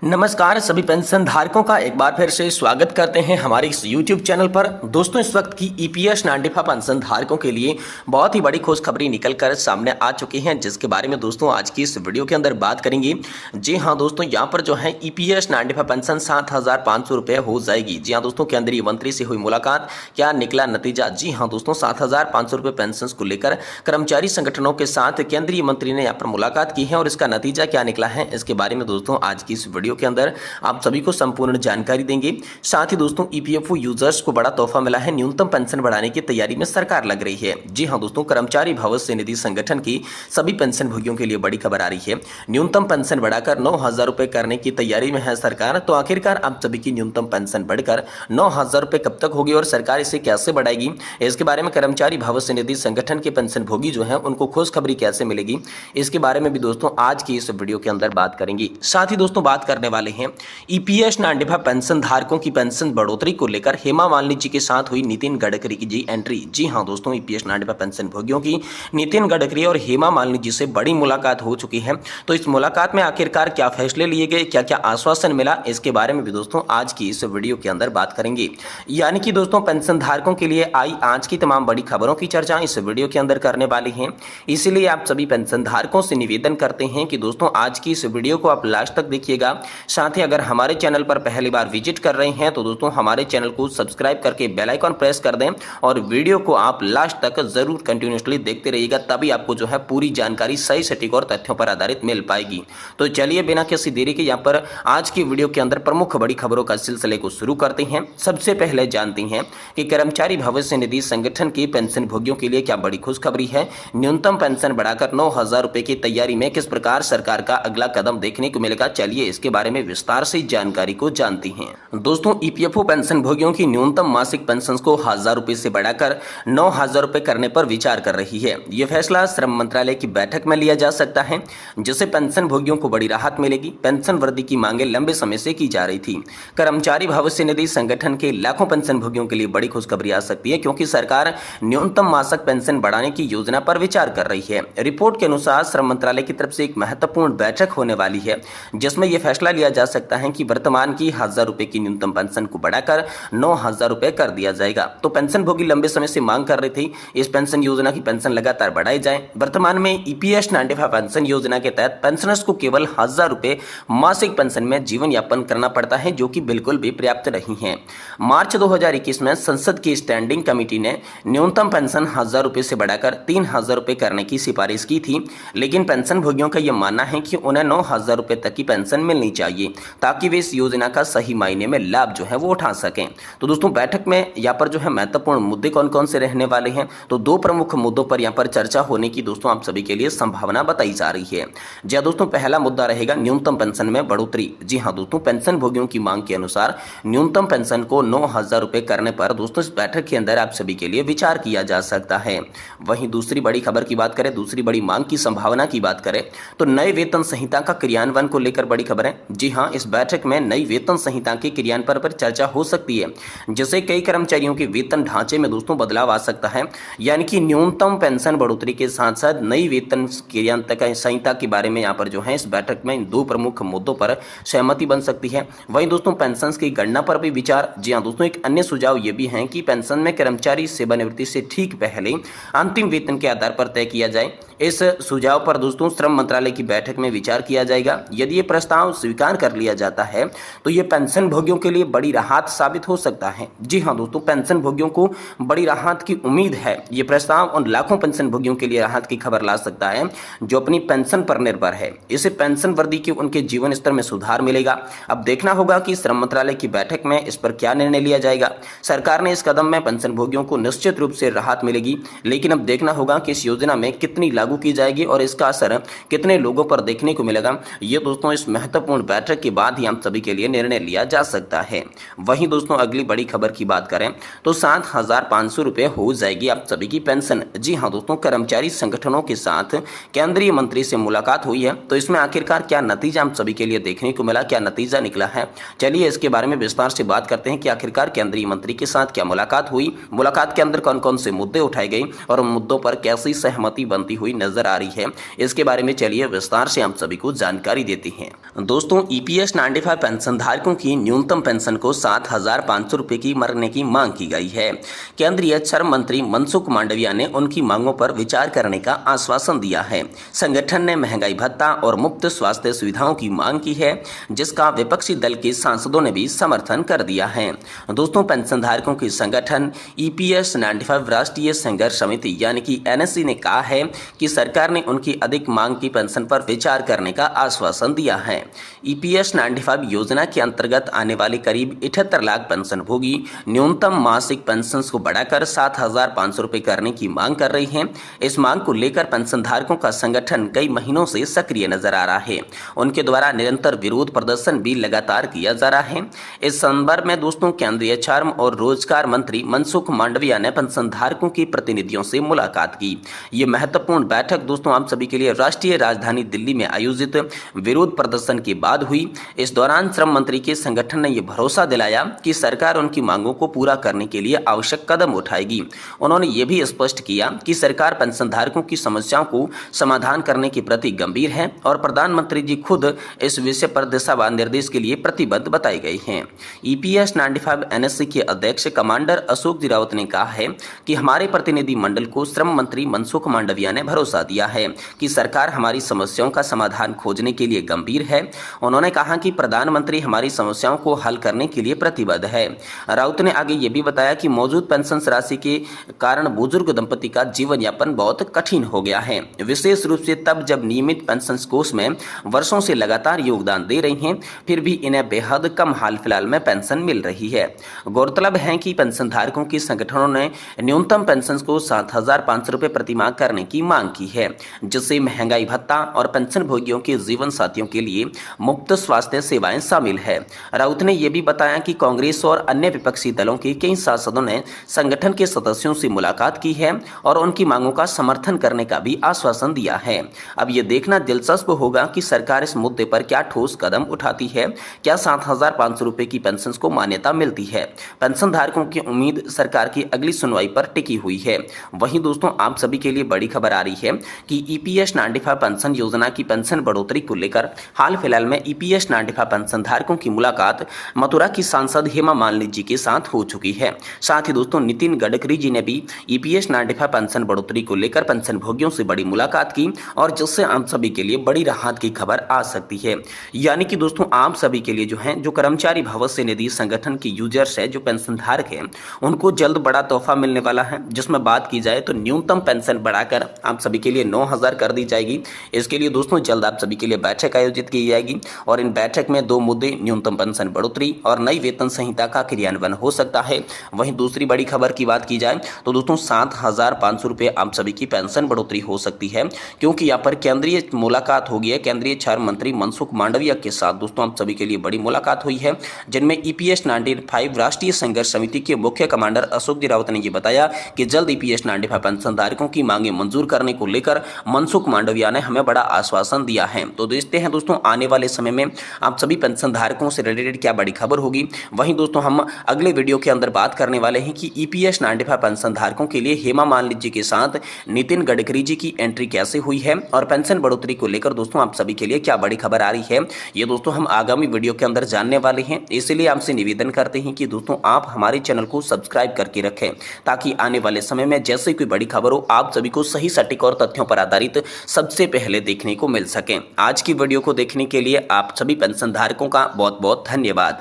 नमस्कार सभी पेंशन धारकों का एक बार फिर से स्वागत करते हैं हमारे इस YouTube चैनल पर। दोस्तों इस वक्त की EPS 95 पेंशन धारकों के लिए बहुत ही बड़ी खुशखबरी निकलकर सामने आ चुकी है, जिसके बारे में दोस्तों आज की इस वीडियो के अंदर बात करेंगे। जी हां दोस्तों, यहां पर जो है EPS 95 पेंशन 7,500 रुपये हो जाएगी। जी हां दोस्तों, केंद्रीय मंत्री से हुई मुलाकात, क्या निकला नतीजा? जी हाँ दोस्तों, 7,500 रुपये पेंशन को लेकर कर्मचारी संगठनों के साथ केंद्रीय मंत्री ने यहाँ पर मुलाकात की है और इसका नतीजा क्या निकला है, इसके बारे में दोस्तों आज की इस वीडियो के अंदर आप सभी को संपूर्ण जानकारी देंगे। साथ ही दोस्तों EPFO यूजर्स को बड़ा तोहफा मिला है, न्यूनतम पेंशन बढ़ाने की तैयारी में सरकार लग रही है। जी हां दोस्तों, कर्मचारी भविष्य निधि संगठन की सभी पेंशन भोगियों के लिए बड़ी खबर आ रही है। न्यूनतम पेंशन बढ़ाकर 9,000 रुपए करने की तैयारी में है सरकार। तो आखिरकार आप सभी की न्यूनतम पेंशन बढ़कर 9,000 रुपए कब तक होगी और सरकार इसे कैसे बढ़ाएगी, इसके बारे में कर्मचारी भविष्य निधि संगठन के पेंशन भोगी जो है उनको खुशखबरी कैसे मिलेगी, इसके बारे में भी दोस्तों आज की इस वीडियो के अंदर बात करेंगे। साथ ही दोस्तों बात करने वाले हैं EPS 95 पेंशन धारकों की पेंशन बढ़ोतरी को लेकर हेमा मालिनी जी के साथ हुई नितिन गडकरी की जी एंट्री। जी हां दोस्तों, EPS 95 पेंशन भोगियों की नितिन गडकरी और हेमा मालिनी जी से बड़ी मुलाकात हो चुकी है। तो इस मुलाकात में आखिरकार क्या फैसले लिए गए, क्या क्या आश्वासन मिला, इसके बारे में भी दोस्तों आज की इस वीडियो के अंदर बात करेंगे। यानी कि दोस्तों पेंशन धारकों के लिए आई आज की तमाम बड़ी खबरों की चर्चा इस वीडियो के अंदर करने वाली है। इसीलिए आप सभी पेंशन धारकों से निवेदन करते हैं कि दोस्तों आज की इस वीडियो को आप लास्ट तक देखिएगा। साथ ही अगर हमारे चैनल पर पहली बार विजिट कर रहे हैं तो दोस्तों हमारे चैनल को सब्सक्राइब करके बेल आइकन प्रेस कर दें और वीडियो को आप लास्ट तक जरूर कंटिन्यूअसली देखते रहिएगा, तभी आपको जो है पूरी जानकारी सही सटीक और तथ्यों पर आधारित मिल पाएगी। तो चलिए बिना किसी देरी के यहाँ पर आज की वीडियो के अंदर प्रमुख बड़ी खबरों का सिलसिले को शुरू करते हैं। सबसे पहले जानते हैं कि कर्मचारी भविष्य निधि संगठन की पेंशन भोगियों के लिए क्या बड़ी खुशखबरी है। न्यूनतम पेंशन बढ़ाकर 9,000 रुपए की तैयारी में किस प्रकार सरकार का अगला कदम देखने को मिलेगा, चलिए इसके बारे में विस्तार से जानकारी को जानती हैं। दोस्तों EPFO पेंशन भोगियों की न्यूनतम मासिक पेंशन को 1,000 रुपए से बढ़ाकर 9,000 रुपए करने पर विचार कर रही है। यह फैसला श्रम मंत्रालय की बैठक में लिया जा सकता है, जिससे पेंशन भोगियों को बड़ी राहत मिलेगी। पेंशन वृद्धि की मांगे लंबे समय से की जा रही थी। कर्मचारी भविष्य निधि संगठन के लाखों पेंशन भोगियों के लिए बड़ी खुशखबरी आ सकती है, क्योंकि सरकार न्यूनतम मासिक पेंशन बढ़ाने की योजना पर विचार कर रही है। रिपोर्ट के अनुसार श्रम मंत्रालय की तरफ से एक महत्वपूर्ण बैठक होने वाली है, जिसमें यह फैसला लिया जा सकता है कि वर्तमान की 1,000 रुपए की न्यूनतम पेंशन को बढ़ाकर 9,000 रुपए कर दिया जाएगा। तो पेंशन भोगी लंबे समय से मांग कर रही थी इस पेंशन योजना की पेंशन लगातार बढ़ाई जाए। वर्तमान में EPS 95 पेंशन योजना के तहत पेंशनर्स को केवल 1,000 रुपए मासिक पेंशन में जीवन यापन करना पड़ता है, जो कि बिल्कुल भी पर्याप्त नहीं है। मार्च 2021 में संसद की स्टैंडिंग कमेटी ने न्यूनतम पेंशन 1,000 रुपए से बढ़ाकर 3,000 रुपए करने की सिफारिश की थी, लेकिन पेंशन भोगियों का यह मानना है कि उन्हें 9,000 रुपए तक की पेंशन मिलनी चाहिए, ताकि वे इस योजना का सही मायने में लाभ जो है वो उठा सकें। तो दोस्तों बैठक में यहाँ पर जो है महत्वपूर्ण मुद्दे कौन कौन से रहने वाले हैं, तो दो प्रमुख मुद्दों पर यहाँ पर चर्चा होने की दोस्तों आप सभी के लिए संभावना बताई जा रही है। जी दोस्तों, पहला मुद्दा रहेगा न्यूनतम पेंशन में बढ़ोतरी। जी हाँ दोस्तों, पेंशन भोगियों की मांग के अनुसार न्यूनतम पेंशन को 9,000 रुपए करने पर दोस्तों इस बैठक के अंदर आप सभी के लिए विचार किया जा सकता है। वहीं दूसरी बड़ी खबर की बात करें, दूसरी बड़ी मांग की संभावना की बात करें तो नए वेतन संहिता का क्रियान्वयन को लेकर बड़ी खबर है। जी हाँ, इस बैठक में नई वेतन संहिता के क्रियान्वयन पर चर्चा हो सकती है, जिससे कई कर्मचारियों के वेतन ढांचे में दोस्तों बदलाव आ सकता है। यानी कि न्यूनतम पेंशन बढ़ोतरी के साथ साथ नई वेतन क्रियान्वयन संहिता के बारे में यहाँ पर जो है इस बैठक में इन दो प्रमुख मुद्दों पर सहमति बन सकती है। वहीं दोस्तों पेंशन की गणना पर भी विचार। जी हाँ दोस्तों, एक अन्य सुझाव ये भी है कि पेंशन में कर्मचारी सेवानिवृत्ति से ठीक पहले अंतिम वेतन के आधार पर तय किया जाए। इस सुझाव पर दोस्तों श्रम मंत्रालय की बैठक में विचार किया जाएगा। यदि ये प्रस्ताव स्वीकार कर लिया जाता है तो ये पेंशन भोगियों के लिए बड़ी राहत साबित हो सकता है। जी हाँ दोस्तों, पेंशन भोगियों को बड़ी राहत की उम्मीद है। ये प्रस्ताव उन लाखों पेंशन भोगियों के लिए राहत की खबर ला सकता है जो अपनी पेंशन पर निर्भर है। इससे पेंशन वृद्धि की उनके जीवन स्तर में सुधार मिलेगा। अब देखना होगा कि श्रम मंत्रालय की बैठक में इस पर क्या निर्णय लिया जाएगा। सरकार ने इस कदम में पेंशन भोगियों को निश्चित रूप से राहत मिलेगी, लेकिन अब देखना होगा कि इस योजना में कितनी लागू की जाएगी और इसका असर कितने लोगों पर देखने को मिलेगा। ये दोस्तों इस महत्वपूर्ण बैठक के बाद ही हम सभी के लिए निर्णय लिया जा सकता है। वहीं दोस्तों अगली बड़ी खबर की बात करें तो 7,500 रुपए हो जाएगी आप सभी की पेंशन। जी हाँ दोस्तों, कर्मचारी संगठनों के साथ केंद्रीय मंत्री से मुलाकात हुई है, तो इसमें आखिरकार क्या नतीजा हम सभी के लिए देखने को मिला, क्या नतीजा निकला है, चलिए इसके बारे में विस्तार से बात करते हैं कि आखिरकार केंद्रीय मंत्री के साथ क्या मुलाकात हुई, मुलाकात के अंदर कौन कौन से मुद्दे उठाए गए और उन मुद्दों पर कैसी सहमति बनती हुई नजर आ रही है। इसके बारे में चलिए विस्तार से हम सभी को जानकारी देते हैं। दोस्तों दोस्तों ईपीएस 95 पेंशन धारकों की न्यूनतम पेंशन को 7,500 रुपये की मरने की मांग की गई है। केंद्रीय श्रम मंत्री मनसुख मांडविया ने उनकी मांगों पर विचार करने का आश्वासन दिया है। संगठन ने महंगाई भत्ता और मुफ्त स्वास्थ्य सुविधाओं की मांग की है, जिसका विपक्षी दल के सांसदों ने भी समर्थन कर दिया है। दोस्तों पेंशन धारकों के संगठन ईपीएस 95 राष्ट्रीय संघर्ष समिति यानी कि एनएससी ने कहा है कि सरकार ने उनकी अधिक मांग की पेंशन पर विचार करने का आश्वासन दिया है। ईपीएस 95 योजना के अंतर्गत आने वाली करीब 78 लाख पेंशनभोगी न्यूनतम मासिक पेंशन को बढ़ाकर 7,500 रुपये करने की मांग कर रही हैं। इस मांग को लेकर पेंशनधारकों का संगठन कई महीनों से सक्रिय नजर आ रहा है। उनके द्वारा निरंतर विरोध प्रदर्शन भी लगातार किया जा रहा है। इस संदर्भ में दोस्तों केंद्रीय श्रम और रोजगार मंत्री मनसुख मांडविया ने पेंशनधारकों के प्रतिनिधियों से मुलाकात की। ये महत्वपूर्ण बैठक दोस्तों आप सभी के लिए राष्ट्रीय राजधानी दिल्ली में आयोजित विरोध प्रदर्शन के बाद हुई। इस दौरान श्रम मंत्री के संगठन ने यह भरोसा दिलाया कि सरकार उनकी मांगों को पूरा करने के लिए आवश्यक कदम उठाएगी। उन्होंने ये भी स्पष्ट किया कि सरकार पेंशनधारकों की समस्याओं को समाधान करने के प्रति गंभीर है और प्रधानमंत्री जी खुद इस विषय पर दिशा व निर्देश के लिए प्रतिबद्ध बताई गई हैं। ईपीएस 95 एनएससी के अध्यक्ष कमांडर अशोक जी रावत ने कहा है कि हमारे प्रतिनिधि मंडल को श्रम मंत्री मनसुख मांडविया ने भरोसा दिया है कि सरकार हमारी समस्याओं का समाधान खोजने के लिए गंभीर है। उन्होंने कहा कि प्रधानमंत्री हमारी समस्याओं को हल करने के लिए प्रतिबद्ध है। राउत ने आगे ये भी बताया कि मौजूद पेंशन राशि के कारण बुजुर्ग दंपति का जीवन यापन बहुत कठिन हो गया है, विशेष रूप से तब जब नियमित पेंशन कोष में वर्षों से लगातार योगदान दे रही हैं, फिर भी इन्हें बेहद कम हाल फिलहाल में पेंशन मिल रही है। गौरतलब है कि पेंशन धारकों के संगठनों ने न्यूनतम पेंशन को 7,500 रुपये प्रतिमाह करने की मांग की है, जिससे महंगाई भत्ता और पेंशन भोगियों के जीवन साथियों के लिए मुफ्त स्वास्थ्य सेवाएं शामिल है। राउत ने यह भी बताया कि कांग्रेस और अन्य विपक्षी दलों के कई सांसदों ने संगठन के सदस्यों से मुलाकात की है और उनकी मांगों का समर्थन करने का भी आश्वासन दिया है। अब यह देखना दिलचस्प होगा कि सरकार इस मुद्दे पर क्या ठोस कदम उठाती है। क्या 7,500 रुपये की पेंशन को मान्यता मिलती है? पेंशन धारकों की उम्मीद सरकार की अगली सुनवाई पर टिकी हुई है। वहीं दोस्तों आप सभी के लिए बड़ी खबर आ रही है कि ईपीएस 95 पेंशन योजना की पेंशन बढ़ोतरी को लेकर हाल फिलहाल में ईपीएस 95 पेंशन धारकों की मुलाकात मथुरा की सांसद हेमा मालिनी जी के साथ हो चुकी है। साथ ही दोस्तों नितिन गडकरी जी ने भी ईपीएस 95 पेंशन बढ़ोतरी को लेकर पेंशन भोगियों से बड़ी मुलाकात की और जिससे आप सभी के लिए बड़ी राहत की खबर आ सकती है। यानी कि दोस्तों आप सभी के लिए जो कर्मचारी भविष्य निधि संगठन के यूजर्स है, जो पेंशन धारक है, उनको जल्द बड़ा तोहफा मिलने वाला है। जिसमें बात की जाए तो न्यूनतम पेंशन बढ़ाकर आप सभी के लिए 9,000 कर दी जाएगी। इसके लिए दोस्तों जल्द आप सभी के लिए बैठक आयोजित की जाएगी और इन बैठक में 2 मुद्दे न्यूनतम पेंशन बढ़ोतरी और नई वेतन संहिता का क्रियान्वयन हो सकता है। वहीं दूसरी बड़ी खबर की बात की जाए तो दोस्तों 7,500 रुपये आप सभी की पेंशन बढ़ोतरी हो सकती है, क्योंकि यहाँ पर केंद्रीय मुलाकात होगी है। केंद्रीय श्रम मंत्री मनसुख मांडविया के साथ दोस्तों आप सभी के लिए बड़ी मुलाकात हुई है, जिनमें ईपीएस 95 राष्ट्रीय संघर्ष समिति के मुख्य कमांडर अशोक जी रावत ने यह बताया कि जल्द ईपीएस 95 पेंशन धारकों की मांगे मंजूर करने को लेकर मनसुख मांडविया ने हमें बड़ा आश्वासन दिया है। तो देखते हैं दोस्तों आने वाले समय में आप सभी पेंशन धारकों से रिलेटेड क्या बड़ी खबर होगी। वहीं दोस्तों हम अगले वीडियो के अंदर बात करने वाले हैं कि ईपीएस 95 पेंशन धारकों के लिए हेमा मालिनी जी के साथ नितिन गडकरी जी की एंट्री कैसे हुई है और पेंशन बढ़ोतरी को लेकर दोस्तों आप सभी के लिए क्या बड़ी खबर आ रही है, ये दोस्तों हम आगामी वीडियो के अंदर जानने वाले हैं। इसलिए आपसे निवेदन करते हैं कि दोस्तों आप हमारे चैनल को सब्सक्राइब करके रखें, ताकि आने वाले समय में जैसे कोई बड़ी खबर हो आप सभी को सही सटीक और तथ्यों पर आधारित सबसे पहले देखने को मिल सके। आज की वीडियो को देखने के लिए आप सभी पेंशन धारकों का बहुत बहुत धन्यवाद।